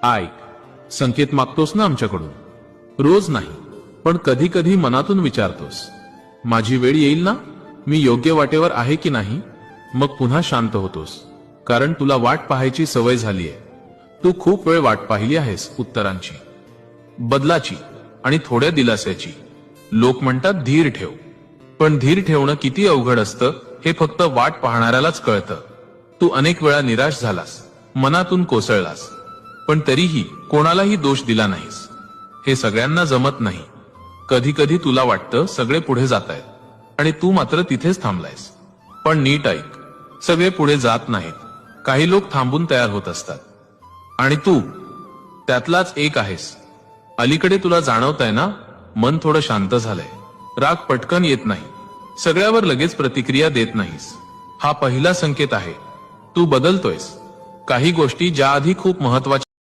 ऐक, संकेत मागतोस ना आमच्याकडून? रोज नाही, पण कधी कधी मनातून विचारतोस, माझी वेळ येईल ना? मी योग्य वाटेवर आहे की नाही? मग पुन्हा शांत होतोस, कारण तुला वाट पाहायची सवय झालीय. तू खूप वेळ वाट पाहिली आहेस उत्तरांची, बदलाची आणि थोड्या दिलास्याची. लोक म्हणतात धीर ठेव, पण धीर ठेवणं किती अवघड असतं हे फक्त वाट पाहणाऱ्यालाच कळतं. तू अनेक वेळा निराश झालास, मनातून कोसळलास, पण तरीही कोणालाही दोष दिला नाहीस. हे सगळ्यांना जमत नाही. कधी कधी तुला वाटतं सगळे पुढे जातायत आणि तू मात्र तिथेच थांबलायस. पण नीट ऐक, सगळे पुढे जात नाहीत. काही लोक थांबून तयार होत असतात, आणि तू त्यातलाच एक आहेस. अलीकडे तुला जाणवतंय ना, मन थोडं शांत झालंय. राग पटकन येत नाही, सगळ्यावर लगेच प्रतिक्रिया देत नाहीस. हा पहिला संकेत आहे. तू बदलतोयस. काही गोष्टी ज्या आधी खूप महत्वाच्या